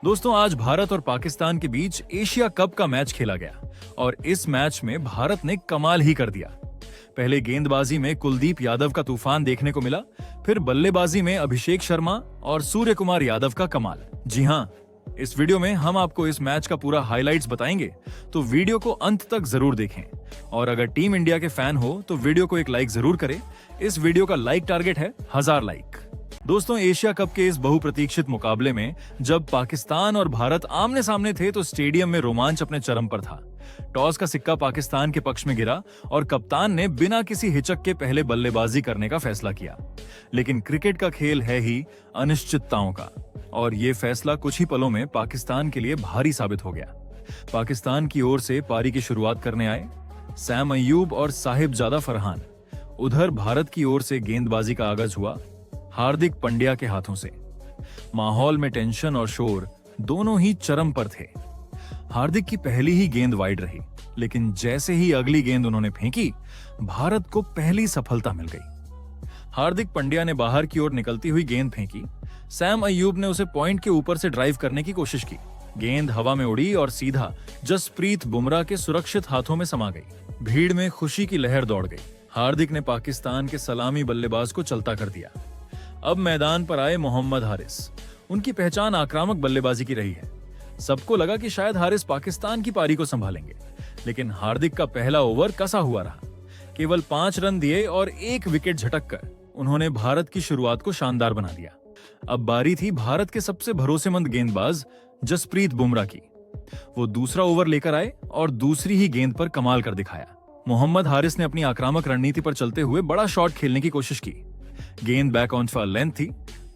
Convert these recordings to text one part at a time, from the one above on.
दोस्तों, आज भारत और पाकिस्तान के बीच एशिया कप का मैच खेला गया और इस मैच में भारत ने कमाल ही कर दिया। पहले गेंदबाजी में कुलदीप यादव का तूफान देखने को मिला, फिर बल्लेबाजी में अभिषेक शर्मा और सूर्य कुमार यादव का कमाल। जी हाँ, इस वीडियो में हम आपको इस मैच का पूरा हाइलाइट्स बताएंगे, तो वीडियो को अंत तक जरूर देखें। और अगर टीम इंडिया के फैन हो तो वीडियो को एक लाइक जरूर करें। इस वीडियो का लाइक टारगेट है 1000 लाइक। दोस्तों, एशिया कप के इस बहुप्रतीक्षित मुकाबले में जब पाकिस्तान और भारत आमने सामने थे तो स्टेडियम में रोमांच अपने चरम पर था। टॉस का सिक्का पाकिस्तान के पक्ष में गिरा और कप्तान ने बिना किसी हिचक के पहले बल्लेबाजी करने का फैसला किया। लेकिन क्रिकेट का खेल है ही अनिश्चितताओं का, और ये फैसला कुछ ही पलों में पाकिस्तान के लिए भारी साबित हो गया। पाकिस्तान की ओर से पारी की शुरुआत करने आए सैम अय्यूब और साहिबजादा फरहान। उधर भारत की ओर से गेंदबाजी का आगाज हुआ हार्दिक पांड्या के हाथों से। माहौल में टेंशन और शोर दोनों ही चरम पर थे। हार्दिक की पहली ही गेंद वाइड रही, लेकिन जैसे ही अगली गेंद उन्होंने फेंकी, भारत को पहली सफलता मिल गई। हार्दिक पांड्या ने बाहर की ओर निकलती हुई गेंद फेंकी। सैम अय्यूब ने उसे पॉइंट के ऊपर से ड्राइव करने की कोशिश की। गेंद हवा में उड़ी और सीधा जसप्रीत बुमराह के सुरक्षित हाथों में समा गई। भीड़ में खुशी की लहर दौड़ गई। हार्दिक ने पाकिस्तान के सलामी बल्लेबाज को चलता कर दिया। अब मैदान पर आए मोहम्मद हारिस। उनकी पहचान आक्रामक बल्लेबाजी की रही है। सबको लगा कि शायद हारिस पाकिस्तान की पारी को संभालेंगे, लेकिन हार्दिक का पहला ओवर कसा हुआ रहा। केवल 5 रन दिए और 1 विकेट झटक कर उन्होंने भारत की शुरुआत को शानदार बना दिया। अब बारी थी भारत के सबसे भरोसेमंद गेंदबाज जसप्रीत बुमराह की। वो दूसरा ओवर लेकर आए और दूसरी ही गेंद पर कमाल कर दिखाया। मोहम्मद हारिस ने अपनी आक्रामक रणनीति पर चलते हुए बड़ा शॉट खेलने की कोशिश की। गेंद बैक ऑन फॉर लेंथ थी,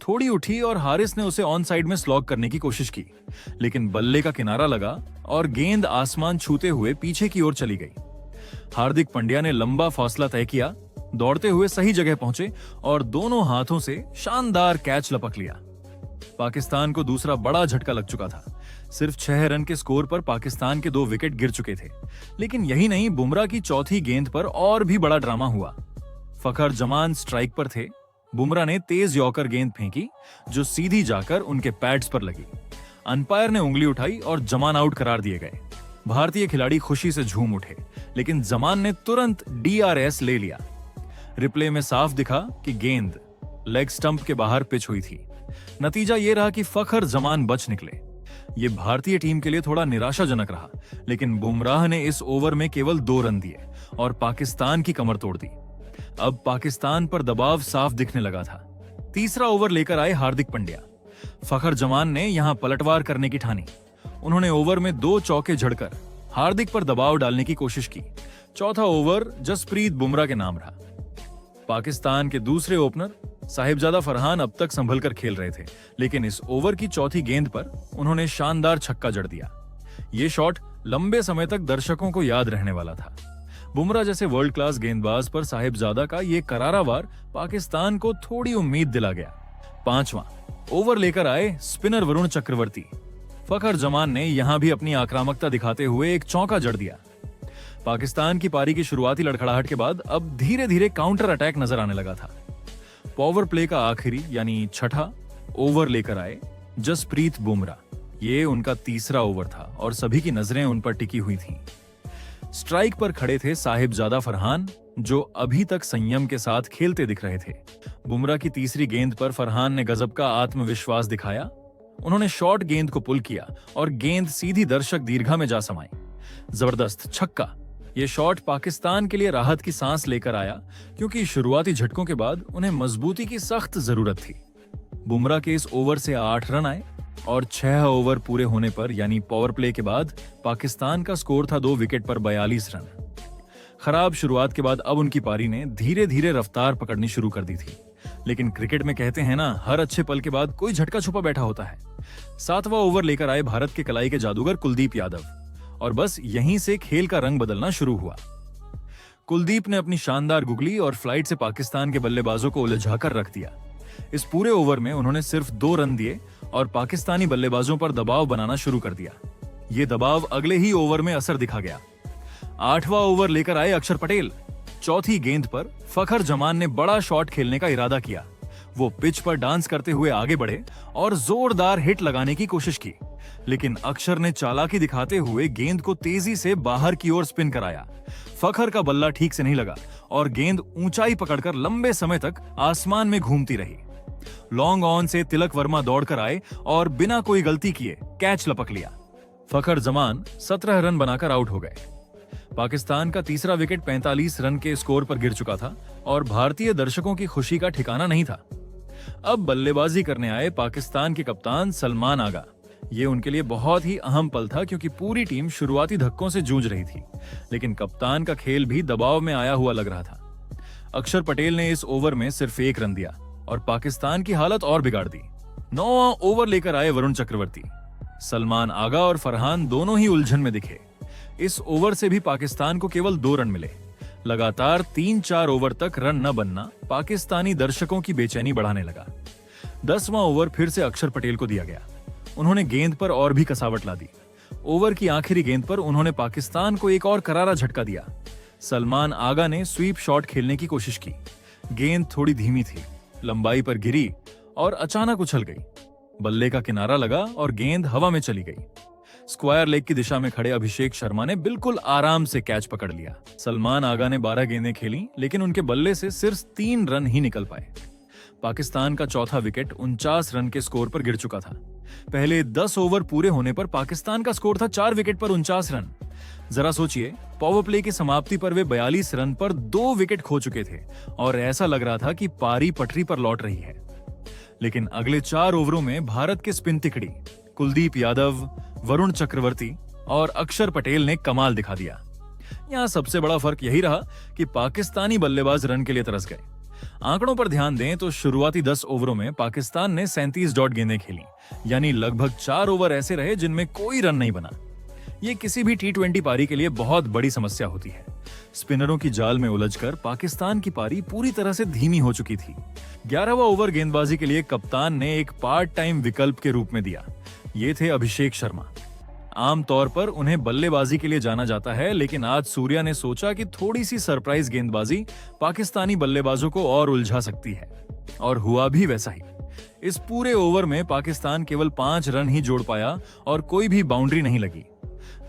थोड़ी उठी और हारिस ने उसे ऑन साइड में स्लॉग करने की कोशिश की, लेकिन बल्ले का किनारा लगा और गेंद आसमान छूते हुए पीछे की ओर चली गई। हार्दिक पांड्या ने लंबा फासला तय किया, दौड़ते हुए सही जगह पहुंचे और दोनों हाथों से शानदार कैच लपक लिया। पाकिस्तान को दूसरा बड़ा झटका लग चुका था। सिर्फ 6 रन के स्कोर पर पाकिस्तान के 2 विकेट गिर चुके थे। लेकिन यही नहीं, बुमराह की चौथी गेंद पर और भी बड़ा ड्रामा हुआ। फखर जमान स्ट्राइक पर थे। बुमराह ने तेज यॉर्कर गेंद फेंकी जो सीधी जाकर उनके पैड्स पर लगी। अंपायर ने उंगली उठाई और जमान आउट करार दिए गए। भारतीय खिलाड़ी खुशी से झूम उठे, लेकिन जमान ने तुरंत DRS ले लिया। रिप्ले में साफ दिखा कि गेंद लेग स्टंप के बाहर पिच हुई थी। नतीजा यह रहा कि फखर जमान बच निकले। ये भारतीय टीम के लिए थोड़ा निराशाजनक रहा, लेकिन बुमराह ने इस ओवर में केवल 2 रन दिए और पाकिस्तान की कमर तोड़ दी। अब पाकिस्तान पर दबाव साफ दिखने लगा था। तीसरा ओवर लेकर आए हार्दिक पांड्या। फखर जमान ने यहां पलटवार करने की ठानी। उन्होंने ओवर में 2 चौके झड़कर हार्दिक पर दबाव डालने की कोशिश की। चौथा ओवर जसप्रीत बुमराह के नाम रहा। पाकिस्तान के दूसरे ओपनर साहिबजादा फरहान अब तक संभल कर खेल रहे थे, लेकिन इस ओवर की चौथी गेंद पर उन्होंने शानदार छक्का जड़ दिया। यह शॉट लंबे समय तक दर्शकों को याद रहने वाला था। बुमराह जैसे वर्ल्ड क्लास गेंदबाज पर साहिबजादा का ये करारा वार पाकिस्तान को थोड़ी उम्मीद दिला गया। 5वां ओवर लेकर आए स्पिनर वरुण चक्रवर्ती। फखर जमान ने यहां भी अपनी आक्रामकता दिखाते हुए एक चौका जड़ दिया। पाकिस्तान की पारी की शुरुआती लड़खड़ाहट के बाद अब धीरे धीरे काउंटर अटैक नजर आने लगा था। पावर प्ले का आखिरी यानी छठा ओवर लेकर आए जसप्रीत बुमराह। ये उनका तीसरा ओवर था और सभी की नजरें उन पर टिकी हुई थीं। स्ट्राइक पर खड़े थे साहिबजादा फरहान, जो अभी तक संयम के साथ खेलते दिख रहे थे। बुमराह की तीसरी गेंद पर फरहान ने गजब का आत्मविश्वास दिखाया। उन्होंने शॉर्ट गेंद को पुल किया और गेंद सीधी दर्शक दीर्घा में जा समाई। जबरदस्त छक्का। यह शॉट पाकिस्तान के लिए राहत की सांस लेकर आया, क्योंकि शुरुआती झटकों के बाद उन्हें मजबूती की सख्त जरूरत थी। बुमराह के इस ओवर से 8 रन आए और 6 ओवर पूरे होने पर यानी पावर प्ले के बाद पाकिस्तान का स्कोर था 2 विकेट पर 42 रन। खराब शुरुआत के बाद अब उनकी पारी ने धीरे धीरे रफ्तार पकड़नी शुरू कर दी थी। लेकिन क्रिकेट में कहते हैं ना, हर अच्छे पल के बाद कोई झटका छुपा बैठा होता है। 7वां ओवर लेकर आए भारत के कलाई के जादूगर कुलदीप यादव, और बस यहीं से खेल का रंग बदलना शुरू हुआ। कुलदीप ने अपनी शानदार गुगली और फ्लाइट से पाकिस्तान के बल्लेबाजों को उलझाकर रख दिया। इस पूरे ओवर में उन्होंने सिर्फ 2 रन दिए और पाकिस्तानी बल्लेबाजों पर दबाव बनाना शुरू कर दिया। ये दबाव अगले ही ओवर में असर दिखा गया। 8वां ओवर लेकर आए अक्षर पटेल। चौथी गेंद पर फखर जमान ने बड़ा शॉट खेलने का इरादा किया। वो पिच पर डांस करते हुए आगे बढ़े और जोरदार हिट लगाने की कोशिश की, लेकिन अक्षर ने चालाकी दिखाते हुए गेंद को तेजी से बाहर की ओर स्पिन कराया। फखर का बल्ला ठीक से नहीं लगा और गेंद ऊंचाई पकड़कर लंबे समय तक आसमान में घूमती रही। लॉन्ग ऑन से तिलक वर्मा दौड़कर आए और बिना कोई गलती किए कैच लपक लिया। फखर जमान 17 रन बनाकर आउट हो गए। पाकिस्तान का तीसरा विकेट 45 रन के स्कोर पर गिर चुका था और भारतीय दर्शकों की खुशी का ठिकाना नहीं था। अब बल्लेबाजी करने आए पाकिस्तान के कप्तान सलमान आगा। ये उनके लिए बहुत ही अहम पल था क्योंकि पूरी टीम शुरुआती धक्कों से जूझ रही थी, लेकिन कप्तान का खेल भी दबाव में आया हुआ लग रहा था। अक्षर पटेल ने इस ओवर में सिर्फ 1 रन दिया और पाकिस्तान की हालत और बिगाड़ दी। 9वां ओवर लेकर आए वरुण चक्रवर्ती। सलमान आगा और फरहान दोनों ही उलझन में दिखे। इस ओवर से भी पाकिस्तान को केवल 2 रन मिले। लगातार 3-4 ओवर तक रन न बनना पाकिस्तानी दर्शकों की बेचैनी बढ़ाने लगा। 10वां ओवर फिर से अक्षर पटेल को दिया गया। उन्होंने गेंद पर और भी कसावट ला दी। ओवर की आखिरी गेंद पर उन्होंने पाकिस्तान को एक और करारा झटका दिया। सलमान आगा ने स्वीप शॉट खेलने की कोशिश की। गेंद थोड़ी धीमी थी, लंबाई पर गिरी और अचानक उछल गई। बल्ले का किनारा लगा और गेंद हवा में चली गई। स्क्वायर लेग की दिशा में खड़े अभिषेक शर्मा ने बिल्कुल आराम से कैच पकड़ लिया। सलमान आगा ने 12 गेंदें खेली, लेकिन उनके बल्ले से सिर्फ 3 रन ही निकल पाए। पाकिस्तान का चौथा विकेट 49 रन के स्कोर पर गिर चुका था। पहले 10 ओवर पूरे होने पर पाकिस्तान का स्कोर था 4 विकेट पर 49 रन। जरा सोचिए, पावर प्ले की समाप्ति पर वे 42 रन पर 2 विकेट खो चुके थे और ऐसा लग रहा था कि पारी पटरी पर लौट रही है। लेकिन अगले 4 ओवरों में भारत के स्पिन तिकड़ी कुलदीप यादव, वरुण चक्रवर्ती और अक्षर पटेल ने कमाल दिखा दिया। यहां सबसे बड़ा फर्क यही रहा कि पाकिस्तानी बल्लेबाज रन के लिए तरस गए। आंकड़ों पर ध्यान दें तो शुरुआती 10 ओवरों में पाकिस्तान ने 37 डॉट गेंदें खेली, यानी लगभग 4 ओवर ऐसे रहे जिनमें कोई रन नहीं बना। ये किसी भी T20 पारी के लिए बहुत बड़ी समस्या होती है। स्पिनरों की जाल में उलझकर पाकिस्तान की पारी पूरी तरह से धीमी हो चुकी थी। 11वां ओवर गेंदबाजी के लिए कप्तान ने एक पार्ट टाइम विकल्प के रूप में दिया। ये थे अभिषेक शर्मा। आमतौर पर उन्हें बल्लेबाजी के लिए जाना जाता है, लेकिन आज सूर्या ने सोचा कि थोड़ी सी सरप्राइज गेंदबाजी पाकिस्तानी बल्लेबाजों को और उलझा सकती है, और हुआ भी वैसा ही। इस पूरे ओवर में पाकिस्तान केवल 5 रन ही जोड़ पाया और कोई भी बाउंड्री नहीं लगी।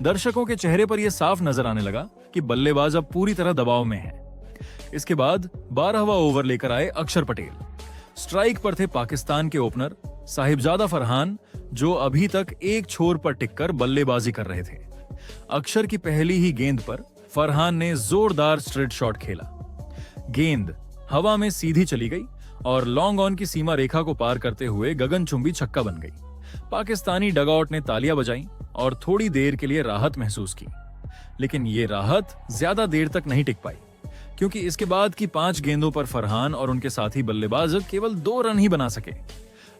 दर्शकों के चेहरे पर यह साफ नजर आने लगा कि बल्लेबाज अब पूरी तरह दबाव में है। इसके बाद 12वां ओवर लेकर आए अक्षर पटेल। स्ट्राइक पर थे पाकिस्तान के ओपनर साहिबजादा फरहान, जो अभी तक एक छोर पर टिककर बल्लेबाजी कर रहे थे। अक्षर की पहली ही गेंद पर फरहान ने जोरदार स्ट्रेट शॉट खेला। गेंद हवा में सीधी चली गई और लॉन्ग ऑन की सीमा रेखा को पार करते हुए गगनचुंबी छक्का बन गई। पाकिस्तानी डगआउट ने तालियां बजाई और थोड़ी देर के लिए राहत महसूस की, लेकिन ये राहत ज्यादा देर तक नहीं टिक पाई, क्योंकि इसके बाद की 5 गेंदों पर फरहान और उनके साथी बल्लेबाज केवल 2 रन ही बना सके।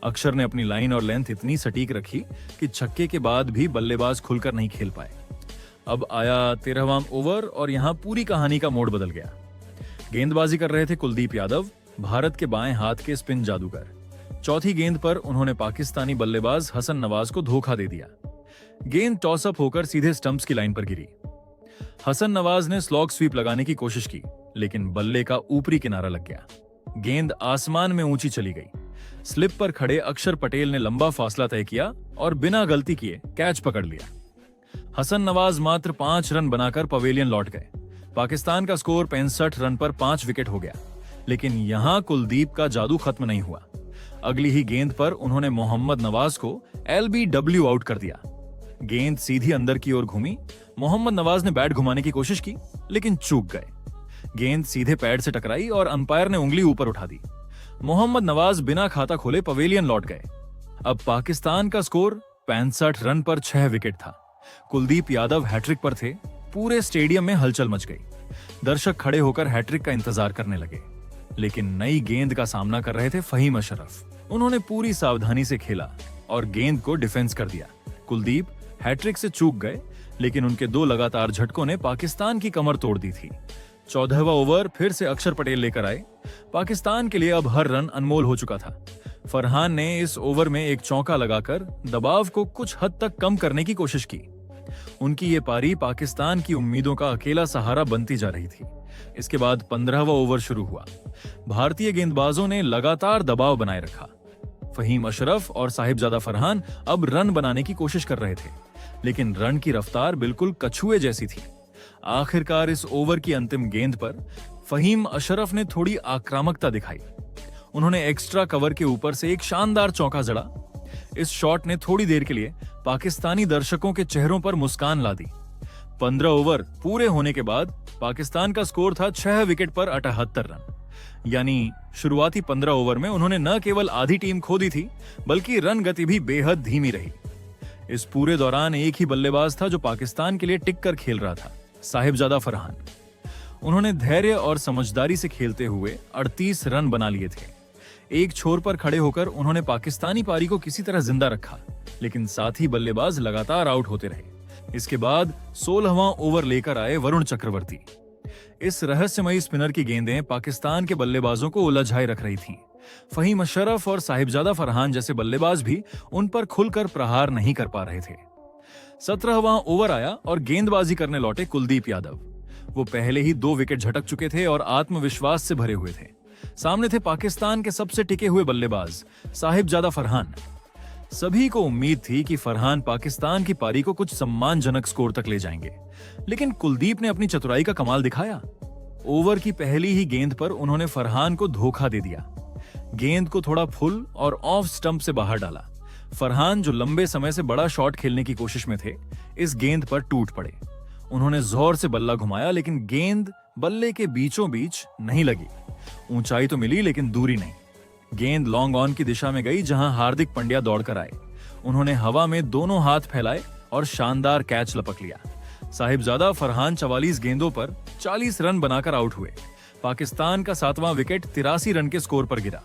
अक्षर ने अपनी लाइन और लेंथ इतनी सटीक रखी कि छक्के के बाद भी बल्लेबाज खुलकर नहीं खेल पाए। अब आया 13वां ओवर और यहां पूरी कहानी का मोड़ बदल गया। गेंदबाजी कर रहे थे कुलदीप यादव, भारत के बाएं हाथ के स्पिन जादूगर। चौथी गेंद पर उन्होंने पाकिस्तानी बल्लेबाज हसन नवाज को धोखा दे दिया। गेंद टॉस अप होकर सीधे स्टंप्स की लाइन पर गिरी। हसन नवाज ने स्लॉग स्वीप लगाने की कोशिश की, लेकिन बल्ले का ऊपरी किनारा लग गया। गेंद आसमान में ऊंची चली गई। स्लिप पर खड़े अक्षर पटेल ने लंबा फासला तय किया और बिना गलती किए कैच पकड़ लिया। हसन नवाज मात्र 5 रन बनाकर पवेलियन लौट गए। पाकिस्तान का स्कोर 65 रन पर 5 विकेट हो गया, लेकिन यहां कुलदीप का जादू खत्म नहीं हुआ। अगली ही गेंद पर उन्होंने मोहम्मद नवाज को LBW आउट कर दिया। गेंद सीधी अंदर की ओर घूमी। मोहम्मद नवाज ने बैट घुमाने की कोशिश की, लेकिन चूक गए। गेंद सीधे पैड से टकराई और अंपायर ने उंगली ऊपर उठा दी। मोहम्मद नवाज बिना खाता खोले पवेलियन लौट गए। अब पाकिस्तान का स्कोर 65 रन पर 6 विकेट था। कुलदीप यादव हैट्रिक पर थे। पूरे स्टेडियम में हलचल मच गई। दर्शक खड़े होकर हैट्रिक का इंतजार करने लगे, लेकिन नई गेंद का सामना कर रहे थे फहीम अशरफ। उन्होंने पूरी सावधानी से खेला और गेंद को डिफेंस कर दिया। कुलदीप हैट्रिक से चूक गए, लेकिन उनके 2 लगातार झटकों ने पाकिस्तान की कमर तोड़ दी थी। 14वां ओवर फिर से अक्षर पटेल लेकर आए। पाकिस्तान के लिए अब हर रन अनमोल हो चुका था। फरहान ने इस ओवर में एक चौका लगाकर दबाव को कुछ हद तक कम करने की कोशिश की। उनकी ये पारी पाकिस्तान की उम्मीदों का अकेला सहारा बनती जा रही थी। इसके बाद 15वां ओवर शुरू हुआ। भारतीय गेंदबाजों ने लगातार दबाव बनाए रखा। फहीम अशरफ और साहिबजादा फरहान अब रन बनाने की कोशिश कर रहे थे, लेकिन रन की रफ्तार बिल्कुल कछुए जैसी थी। आखिरकार इस ओवर की अंतिम गेंद पर फहीम अशरफ ने थोड़ी आक्रामकता दिखाई। उन्होंने एक्स्ट्रा कवर के ऊपर से एक शानदार चौका जड़ा। इस शॉट ने थोड़ी देर के लिए पाकिस्तानी दर्शकों के चेहरों पर मुस्कान ला दी। 15 ओवर पूरे होने के बाद पाकिस्तान का स्कोर था 6 विकेट पर 78 रन। यानी शुरुआती 15 ओवर में उन्होंने न केवल आधी टीम खो दी थी, बल्कि रन गति भी बेहद धीमी रही। इस पूरे दौरान एक ही बल्लेबाज था जो पाकिस्तान के लिए टिक कर खेल रहा था, साहिबजादा फरहान। उन्होंने धैर्य और समझदारी से खेलते हुए 38 रन बना लिए थे। एक छोर पर खड़े होकर उन्होंने पाकिस्तानी पारी को किसी तरह जिंदा रखा, लेकिन साथ ही बल्लेबाज लगातार आउट होते रहे। इसके बाद 16वां ओवर लेकर आए वरुण चक्रवर्ती। इस रहस्यमयी स्पिनर की गेंदें पाकिस्तान के बल्लेबाजों को उलझाए रख रही थीं। फहीम अशरफ और साहिबजादा फरहान जैसे बल्लेबाज भी उन पर खुलकर प्रहार नहीं कर पा रहे थे। 17वां ओवर आया और गेंदबाजी करने लौटे कुलदीप यादव। वो पहले ही 2 विकेट झटक चुके थे और आत्मविश्वास से भरे हुए थे। सामने थे पाकिस्तान के सबसे टिके हुए बल्लेबाज साहिबजादा फरहान। सभी को उम्मीद थी कि फरहान पाकिस्तान की पारी को कुछ सम्मानजनक स्कोर तक ले जाएंगे, लेकिन कुलदीप ने अपनी चतुराई का कमाल दिखाया। ओवर की पहली ही गेंद पर उन्होंने फरहान को धोखा दे दिया। गेंद को थोड़ा फुल और ऑफ स्टंप से बाहर डाला। फरहान, जो लंबे समय से बड़ा शॉट खेलने की कोशिश में थे, इस गेंद पर टूट पड़े। उन्होंने जोर से बल्ला घुमाया, लेकिन गेंद बल्ले के बीचों बीच नहीं लगी। ऊंचाई तो मिली, लेकिन दूरी नहीं। गेंद लॉन्ग ऑन की दिशा में गई, जहां हार्दिक पांड्या दौड़कर आए। उन्होंने हवा में दोनों हाथ फैलाए और शानदार कैच लपक लिया। साहिबजादा फरहान 44 गेंदों पर 40 रन बनाकर आउट हुए। पाकिस्तान का 7वां विकेट 83 रन के स्कोर पर गिरा।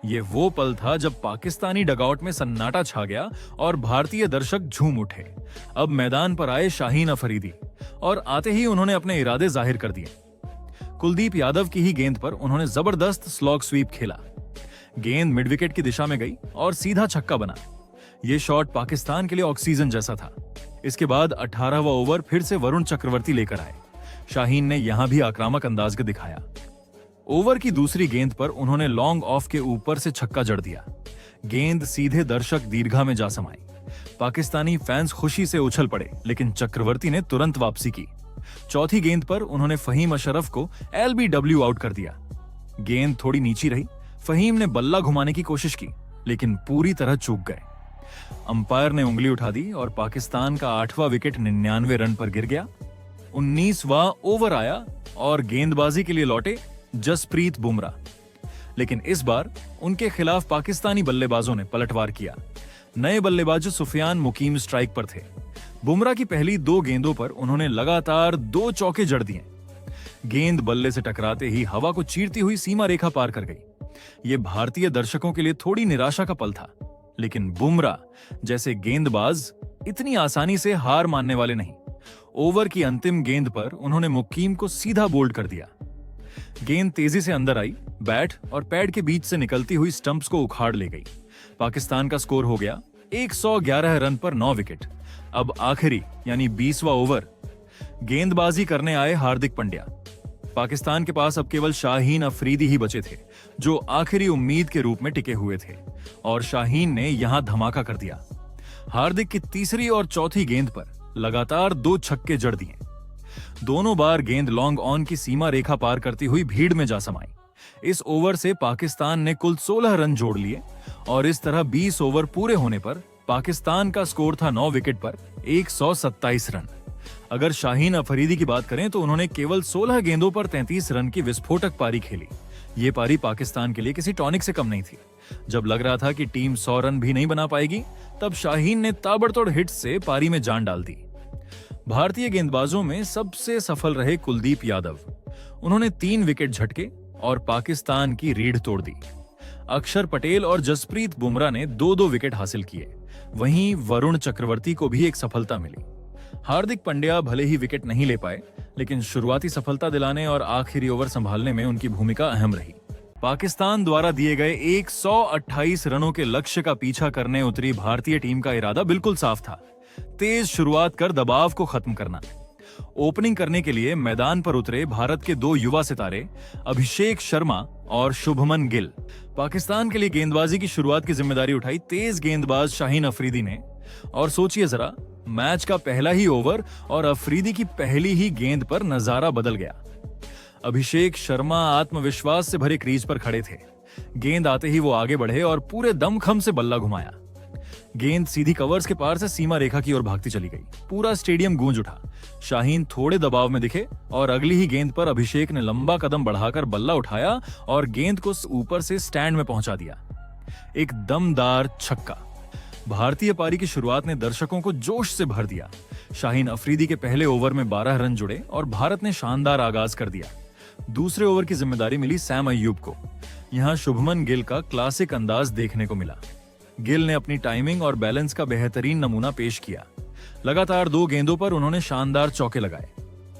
ये वो पल था जब पाकिस्तानी डगआउट में सन्नाटा छा गया और भारतीय दर्शक झूम उठे। अब मैदान पर आए शाहीन अफरीदी और आते ही उन्होंने अपने इरादे जाहिर कर दिए। कुलदीप यादव की ही गेंद पर उन्होंने जबरदस्त स्लॉग स्वीप खेला। गेंद मिड विकेट की दिशा में गई और सीधा छक्का बना। यह शॉट पाकिस्तान के लिए ऑक्सीजन जैसा था। इसके बाद 18वां ओवर फिर से वरुण चक्रवर्ती लेकर आए। शाहीन ने यहां भी आक्रामक अंदाज दिखाया। ओवर की दूसरी गेंद पर उन्होंने लॉन्ग ऑफ के ऊपर से छक्का जड़ दिया। गेंद सीधे दर्शक दीर्घा में जा समाई। पाकिस्तानी फैंस खुशी से उछल पड़े, लेकिन चक्रवर्ती ने तुरंत वापसी की। चौथी गेंद पर उन्होंने फहीम अशरफ को LBW आउट कर दिया। गेंद थोड़ी नीची रही। फहीम ने बल्ला घुमाने की कोशिश की, लेकिन पूरी तरह चूक गए। अंपायर ने उंगली उठा दी और पाकिस्तान का 8वां विकेट 99 रन पर गिर गया। 19वां ओवर आया और गेंदबाजी के लिए लौटे जसप्रीत बुमराह, लेकिन इस बार उनके खिलाफ पाकिस्तानी बल्लेबाजों ने पलटवार किया। नए बल्लेबाज सुफियान मुकीम स्ट्राइक पर थे। बुमराह की पहली 2 गेंदों पर उन्होंने लगातार 2 चौके जड़ दिए। गेंद बल्ले से टकराते ही हवा को चीरती हुई सीमा रेखा पार कर गई। यह भारतीय दर्शकों के लिए थोड़ी निराशा का पल था, लेकिन बुमराह जैसे गेंदबाज इतनी आसानी से हार मानने वाले नहीं। ओवर की अंतिम गेंद पर उन्होंने मुकीम को सीधा बोल्ड कर दिया। गेंद तेजी से अंदर आई, बैट और पैड के बीच से निकलती हुई स्टंप्स को उखाड़ ले गई। पाकिस्तान का स्कोर हो गया 111 रन पर 9 विकेट। अब आखिरी यानी 20वां ओवर। गेंदबाजी करने आए हार्दिक पांड्या। पाकिस्तान के पास अब केवल शाहीन अफरीदी ही बचे थे, जो आखिरी उम्मीद के रूप में टिके हुए थे, और शाहीन ने यहां धमाका कर दिया। हार्दिक की तीसरी और चौथी गेंद पर लगातार 2 छक्के जड़ दिए। दोनों बार गेंद लॉन्ग ऑन की सीमा रेखा पार करती हुई भीड़ में जा समाई। इस ओवर से पाकिस्तान ने कुल 16 रन जोड़ लिए और इस तरह 20 ओवर पूरे होने पर पाकिस्तान का स्कोर था 9 विकेट पर 127 रन। अगर शाहीन अफरीदी की बात करें तो उन्होंने केवल 16 गेंदों पर 33 रन की विस्फोटक पारी खेली। ये पारी पाकिस्तान के लिए किसी टॉनिक से कम नहीं थी। जब लग रहा था कि टीम 100 रन भी नहीं बना पाएगी, तब शाहीन ने ताबड़तोड़ हिट्स से पारी में जान डाल दी। भारतीय गेंदबाजों में सबसे सफल रहे कुलदीप यादव। उन्होंने 3 विकेट झटके और पाकिस्तान की रीढ़ तोड़ दी। अक्षर पटेल और जसप्रीत बुमराह ने 2-2 विकेट हासिल किए। वहीं वरुण चक्रवर्ती को भी एक सफलता मिली। हार्दिक पांड्या भले ही विकेट नहीं ले पाए, लेकिन शुरुआती सफलता दिलाने और आखिरी ओवर संभालने में उनकी भूमिका अहम रही। पाकिस्तान द्वारा दिए गए 128 रनों के लक्ष्य का पीछा करने उतरी भारतीय टीम का इरादा बिल्कुल साफ था। तेज शुरुआत कर दबाव को खत्म करना। ओपनिंग करने के लिए मैदान पर उतरे भारत के दो युवा सितारे अभिषेक शर्मा और शुभमन गिल। पाकिस्तान के लिए गेंदबाजी की शुरुआत की जिम्मेदारी उठाई तेज गेंदबाज शाहीन अफरीदी ने। और सोचिए जरा, मैच का पहला ही ओवर और अफरीदी की पहली ही गेंद पर नजारा बदल गया। अभिषेक शर्मा आत्मविश्वास से भरे क्रीज पर खड़े थे। गेंद आते ही वो आगे बढ़े और पूरे दमखम से बल्ला घुमाया। गेंद सीधी कवर्स के पार से सीमा रेखा की ओर भागती चली गई। पूरा स्टेडियम गूंज उठा। शाहीन थोड़े दबाव में दिखे और अगली ही गेंद पर अभिषेक ने लंबा कदम बढ़ाकर बल्ला उठाया और गेंद को ऊपर से स्टैंड में पहुंचा दिया। एक दमदार छक्का। भारतीय पारी की शुरुआत ने दर्शकों को जोश से भर दिया। शाहीन अफरीदी के पहले ओवर में 12 रन जुड़े और भारत ने शानदार आगाज कर दिया। दूसरे ओवर की जिम्मेदारी मिली सैम अय्यूब को। यहां शुभमन गिल का क्लासिक अंदाज देखने को मिला। गिल ने अपनी टाइमिंग और बैलेंस का बेहतरीन नमूना पेश किया। लगातार 2 गेंदों पर उन्होंने शानदार चौके लगाए।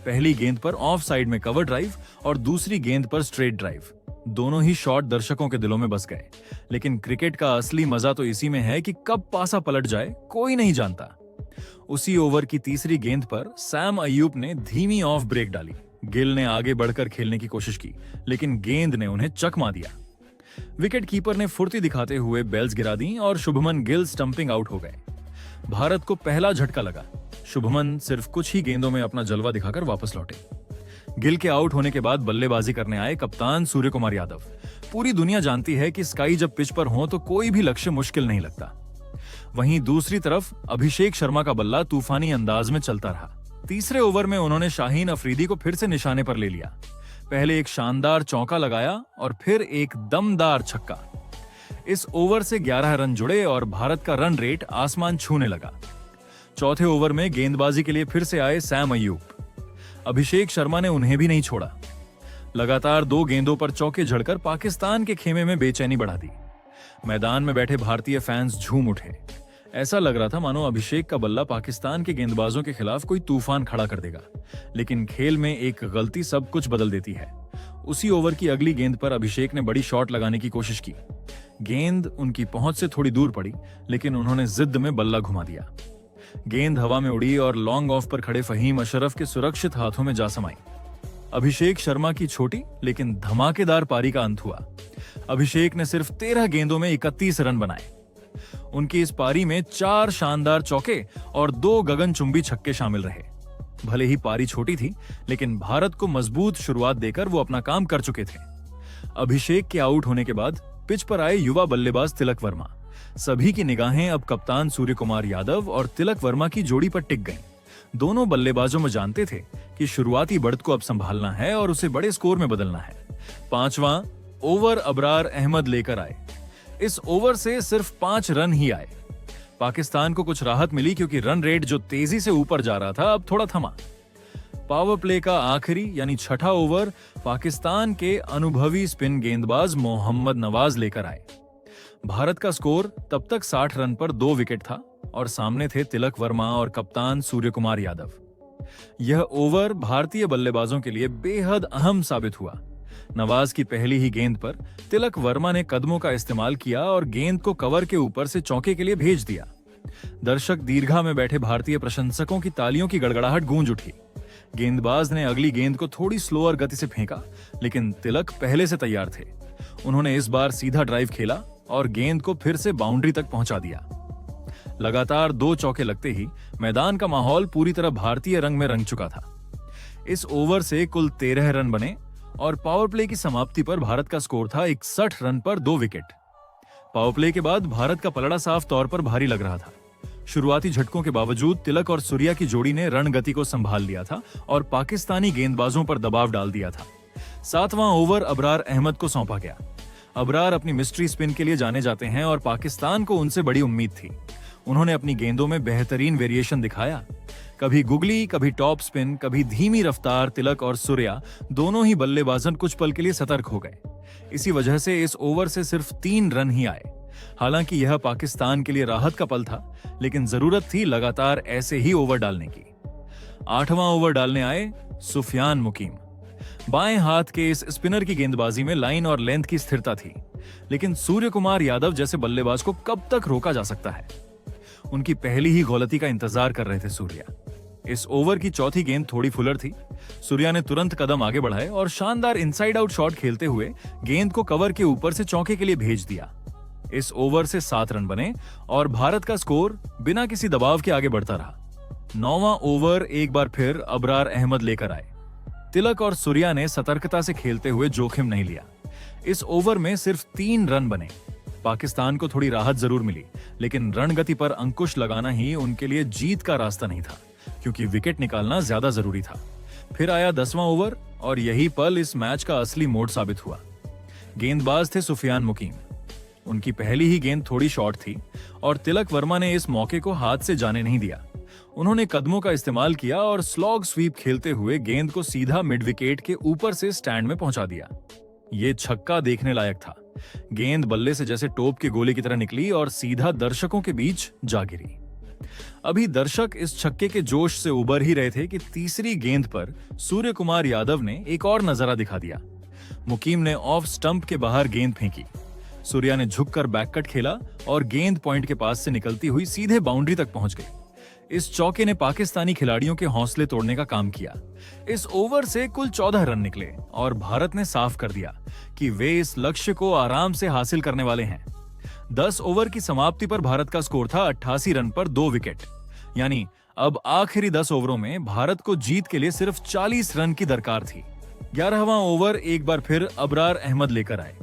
पहली गेंद पर ऑफ साइड में कवर ड्राइव और दूसरी गेंद पर स्ट्रेट ड्राइव। दोनों ही शॉट दर्शकों के दिलों में बस गए। लेकिन क्रिकेट का असली मजा तो इसी में है कि कब पासा पलट जाए कोई नहीं जानता। उसी ओवर की तीसरी गेंद पर सैम अय्यूब ने धीमी ऑफ ब्रेक डाली। गिल ने आगे बढ़कर खेलने की कोशिश की, लेकिन गेंद ने उन्हें चकमा दिया। विकेट कीपर ने फुर्ती दिखाते हुए बेल्स गिरा दी और शुभमन गिल स्टंपिंग आउट हो गए। भारत को पहला झटका लगा। शुभमन सिर्फ कुछ ही गेंदों में अपना जलवा दिखाकर वापस लौटे। गिल के आउट होने के बाद बल्लेबाजी करने आए कप्तान सूर्यकुमार यादव। पूरी दुनिया जानती है कि स्काई जब पिच पर हो तो कोई भी लक्ष्य मुश्किल नहीं लगता। वहीं दूसरी तरफ अभिषेक शर्मा का बल्ला तूफानी अंदाज में चलता रहा। तीसरे ओवर में उन्होंने शाहीन अफरीदी को फिर से निशाने पर ले लिया। पहले एक शानदार चौका लगाया और फिर एक दमदार छक्का। इस ओवर से 11 रन जुड़े और भारत का रन रेट आसमान छूने लगा। चौथे ओवर में गेंदबाजी के लिए फिर से आए सैम अय्यूब। अभिषेक शर्मा ने उन्हें भी नहीं छोड़ा। लगातार 2 गेंदों पर चौके झड़कर पाकिस्तान के खेमे में बेचैनी बढ़ा दी। मैदान में बैठे भारतीय फैंस झूम उठे। ऐसा लग रहा था मानो अभिषेक का बल्ला पाकिस्तान के गेंदबाजों के खिलाफ कोई तूफान खड़ा कर देगा। लेकिन खेल में एक गलती सब कुछ बदल देती है। उसी ओवर की अगली गेंद पर अभिषेक ने बड़ी शॉट लगाने की कोशिश की। गेंद उनकी पहुंच से थोड़ी दूर पड़ी, लेकिन उन्होंने जिद में बल्ला घुमा दिया। गेंद हवा में उड़ी और लॉन्ग ऑफ पर खड़े फहीम अशरफ के सुरक्षित हाथों में जा समाई। अभिषेक शर्मा की छोटी लेकिन धमाकेदार पारी का अंत हुआ। अभिषेक ने सिर्फ 13 गेंदों में 31 रन बनाए। उनकी इस पारी में 4 शानदार चौके और 2 गगनचुंबी छक्के शामिल रहे। भले ही पारी छोटी थी, लेकिन भारत को मजबूत शुरुआत देकर वो अपना काम कर चुके थे। अभिषेक के आउट होने के बाद पिच पर आए युवा बल्लेबाज तिलक वर्मा। सभी की निगाहें अब कप्तान सूर्यकुमार यादव और तिलक वर्मा की जोड़ी पर टिक गईं। दोनों बल्लेबाजों में जानते थे कि शुरुआती बढ़त को अब संभालना है और उसे बड़े स्कोर में बदलना है। 5वां ओवर अबरार अहमद लेकर आए। इस ओवर से सिर्फ 5 रन ही आए। पाकिस्तान को कुछ राहत मिली क्योंकि रन रेट जो तेजी से ऊपर जा रहा था अब थोड़ा थमा। पावर प्ले का आखिरी यानी छठा ओवर पाकिस्तान के अनुभवी स्पिन गेंदबाज मोहम्मद नवाज लेकर आए। भारत का स्कोर तब तक 60 रन पर 2 विकेट था और सामने थे तिलक वर्मा और कप्तान सूर्यकुमार यादव। यह ओवर भारतीय बल्लेबाजों के लिए बेहद अहम साबित हुआ। नवाज की पहली ही गेंद पर तिलक वर्मा ने कदमों का इस्तेमाल किया और गेंद को कवर के ऊपर से चौके के लिए भेज दिया। दर्शक दीर्घा में बैठे भारतीय प्रशंसकों की तालियों की गड़गड़ाहट गूंज उठी। गेंदबाज ने अगली गेंद को थोड़ी स्लोअर गति से फेंका, लेकिन तिलक पहले से तैयार थे। उन्होंने इस बार सीधा ड्राइव खेला और गेंद को फिर से बाउंड्री तक पहुंचा दिया। लगातार 2 चौके लगते ही मैदान का माहौल पूरी तरह भारतीय रंग में रंग चुका था। इस ओवर से कुल 13 रन बने और पावर प्ले की समाप्ति पर भारत का स्कोर था 61 रन पर 2 विकेट। पावर प्ले के बाद भारत का पलड़ा साफ तौर पर भारी लग रहा था। शुरुआती झटकों के बावजूद तिलक और सूर्या की जोड़ी ने रणगति को संभाल लिया था और पाकिस्तानी गेंदबाजों पर दबाव डाल दिया था। 7वां ओवर अबरार अहमद को सौंपा गया। अबरार अपनी मिस्ट्री स्पिन के लिए जाने जाते हैं और पाकिस्तान को उनसे बड़ी उम्मीद थी। उन्होंने अपनी गेंदों में बेहतरीन वेरिएशन दिखाया। कभी गुगली, कभी टॉप स्पिन, कभी धीमी रफ्तार। तिलक और सूर्या दोनों ही बल्लेबाजन कुछ पल के लिए सतर्क हो गए। इसी वजह से इस ओवर से सिर्फ 3 रन ही आए। हालांकि यह पाकिस्तान के लिए राहत का पल था, लेकिन जरूरत थी लगातार ऐसे ही ओवर डालने की। 8वां ओवर डालने आए सुफियान मुकीम। बाएं हाथ के इस स्पिनर की गेंदबाजी में लाइन और लेंथ की स्थिरता थी, लेकिन सूर्यकुमार यादव जैसे बल्लेबाज को कब तक रोका जा सकता है। उनकी पहली ही गलती का इंतजार कर रहे थे सूर्या। इस ओवर की चौथी गेंद थोड़ी फुलर थी। सूर्या ने तुरंत कदम आगे बढ़ाए और शानदार इनसाइड आउट शॉट खेलते हुए गेंद को कवर के ऊपर से चौके के लिए भेज दिया। इस ओवर से 7 रन बने और भारत का स्कोर बिना किसी दबाव के आगे बढ़ता रहा। 9वां ओवर एक बार फिर अबरार अहमद लेकर आए। तिलक और सूर्या ने सतर्कता से खेलते हुए जोखिम नहीं लिया। इस ओवर में सिर्फ 3 रन बने। पाकिस्तान को थोड़ी राहत जरूर मिली, लेकिन रणगति पर अंकुश लगाना ही उनके लिए जीत का रास्ता नहीं था, क्योंकि विकेट निकालना ज्यादा जरूरी था। फिर आया 10वां ओवर और यही पल इस मैच का असली मोड़ साबित हुआ। गेंदबाज थे सुफियान मुकीम। उनकी पहली ही गेंद थोड़ी शॉर्ट थी और तिलक वर्मा ने इस मौके को हाथ से जाने नहीं दिया। उन्होंने कदमों का इस्तेमाल किया और स्लॉग स्वीप खेलते हुए गेंद को सीधा मिड विकेट के ऊपर से स्टैंड में पहुंचा दिया। ये छक्का देखने लायक था। गेंद बल्ले से जैसे टोप की गोली की तरह निकली और सीधा दर्शकों के बीच जा गिरी। अभी दर्शक इस छक्के के जोश से उबर ही रहे थे कि तीसरी गेंद पर सूर्य कुमार यादव ने एक और नजारा दिखा दिया। मुकीम ने ऑफ स्टंप के बाहर गेंद फेंकी। सूर्या ने झुककर बैककट खेला और गेंद पॉइंट के पास से निकलती हुई सीधे बाउंड्री तक पहुंच गई। इस चौके ने पाकिस्तानी खिलाड़ियों के हौसले तोड़ने का काम किया। इस ओवर से कुल 14 रन निकले और भारत ने साफ कर दिया कि वे इस लक्ष्य को आराम से हासिल करने वाले हैं। 10 ओवर की समाप्ति पर भारत का स्कोर था 88 रन पर 2 विकेट। यानी अब आखिरी 10 ओवरों में भारत को जीत के लिए सिर्फ 40 रन की दरकार थी। 11वां ओवर एक बार फिर अबरार अहमद लेकर आए।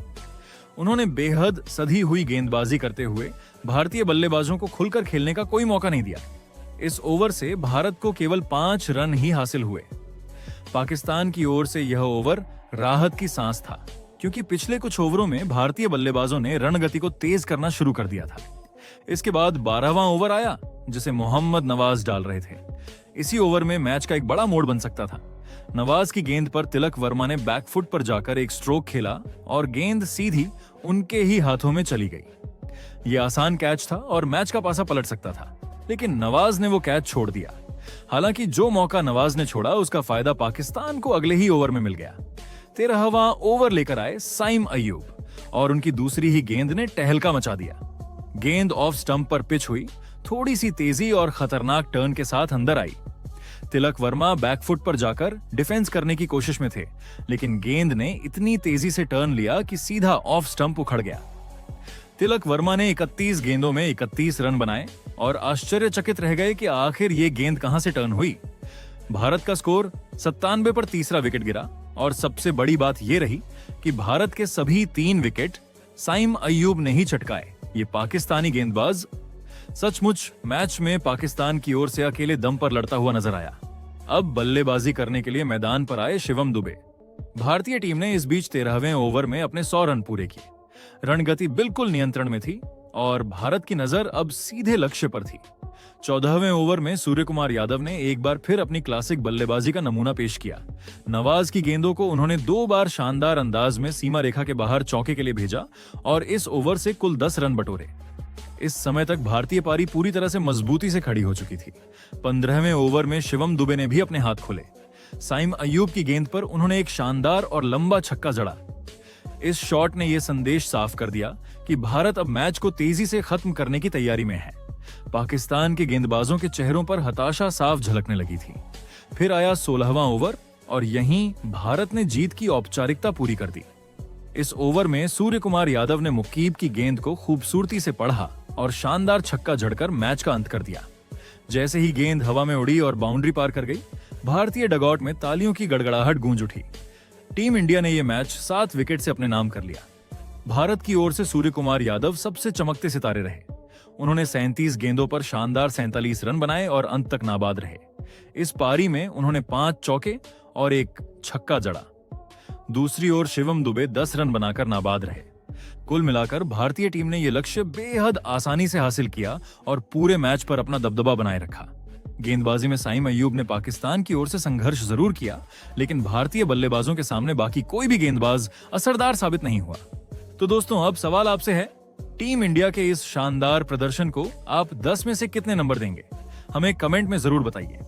उन्होंने बेहद सधी हुई गेंदबाजी करते हुए भारतीय बल्लेबाजों को खुलकर खेलने का कोई मौका नहीं दिया। इस ओवर से भारत को केवल 5 रन ही हासिल हुए। पाकिस्तान की ओर से यह ओवर राहत की सांस था, क्योंकि पिछले कुछ ओवरों में भारतीय बल्लेबाजों ने रणगति को तेज करना शुरू कर दिया था। इसके बाद 12वां ओवर आया, जिसे मोहम्मद नवाज डाल रहे थे। इसी ओवर में मैच का एक बड़ा मोड़ बन सकता था। नवाज की गेंद पर तिलक वर्मा ने बैकफुट पर जाकर एक स्ट्रोक खेला और गेंद सीधी उनके ही हाथों में चली गई। यह आसान कैच था और मैच का पासा पलट सकता था, लेकिन नवाज ने वो कैच छोड़ दिया। हालांकि जो मौका नवाज ने छोड़ा, उसका फायदा पाकिस्तान को अगले ही ओवर में मिल गया। 13वां ओवर लेकर आए साइम अय्यूब और उनकी दूसरी ही गेंद ने टहलका मचा दिया। गेंद ऑफ स्टंप पर पिच हुई, थोड़ी सी तेजी और खतरनाक टर्न के साथ अंदर आई। तिलक वर्मा बैकफुट पर जाकर डिफेंस करने की कोशिश में थे, लेकिन गेंद ने इतनी तेजी से टर्न लिया कि सीधा ऑफ स्टंप उखड़ गया। तिलक वर्मा ने 31 गेंदों में 31 रन बनाए और आश्चर्यचकित रह गए कि आखिर ये गेंद कहां से टर्न हुई। भारत का स्कोर 97 पर तीसरा विकेट गिरा और सबसे बड़ी बात यह रही कि भारत के सभी 3 विकेट साइम अय्यूब ने ही चटकाए। ये पाकिस्तानी गेंदबाज सचमुच मैच में पाकिस्तान की ओर से अकेले दम पर लड़ता हुआ नजर आया। अब बल्लेबाजी करने के लिए मैदान पर आए शिवम दुबे। भारतीय टीम ने इस बीच 13वें ओवर में अपने 100 रन पूरे किए। रणगति बिल्कुल नियंत्रण में थी और भारत की नजर अब सीधे लक्ष्य पर थी। 14वें ओवर में सूर्य कुमार यादव ने एक बार फिर अपनी क्लासिक बल्लेबाजी का नमूना पेश किया। नवाज की गेंदों को उन्होंने 2 बार शानदार अंदाज में सीमा रेखा के बाहर चौके के लिए भेजा और इस ओवर से कुल 10 रन बटोरे। इस समय तक भारतीय पारी पूरी तरह से मजबूती से खड़ी हो चुकी थी। 15वें ओवर में शिवम दुबे ने भी अपने हाथ खोले। साइम अय्यूब की गेंद पर उन्होंने एक शानदार और लंबा छक्का जड़ा। इस शॉट ने यह संदेश साफ कर दिया कि भारत अब मैच को तेजी से खत्म करने की तैयारी में है। पाकिस्तान के गेंदबाजों के चेहरों पर हताशा साफ झलकने लगी थी। फिर आया 16वां ओवर और यहीं भारत ने जीत की औपचारिकता पूरी कर दी। इस ओवर में सूर्य कुमार यादव ने मुकीब की गेंद को खूबसूरती से पढ़ा और शानदार छक्का जड़कर मैच का अंत कर दिया। जैसे ही गेंद हवा में उड़ी और बाउंड्री पार कर गई, भारतीय डगआउट में तालियों की गड़गड़ाहट गूंज उठी। टीम इंडिया ने यह मैच 7 विकेट से अपने नाम कर लिया। भारत की ओर से सूर्य कुमार यादव सबसे चमकते सितारे रहे। उन्होंने 37 गेंदों पर शानदार 47 रन बनाए और अंत तक नाबाद रहे। इस पारी में उन्होंने 5 चौके और 1 छक्का जड़ा। दूसरी ओर शिवम दुबे 10 रन बनाकर नाबाद रहे। कुल मिलाकर भारतीय टीम ने यह लक्ष्य बेहद आसानी से हासिल किया और पूरे मैच पर अपना दबदबा बनाए रखा। गेंदबाजी में साइम अय्यूब ने पाकिस्तान की ओर से संघर्ष जरूर किया, लेकिन भारतीय बल्लेबाजों के सामने बाकी कोई भी गेंदबाज असरदार साबित नहीं हुआ। तो दोस्तों, अब सवाल आपसे है, टीम इंडिया के इस शानदार प्रदर्शन को आप 10 में से कितने नंबर देंगे? हमें कमेंट में जरूर बताइए।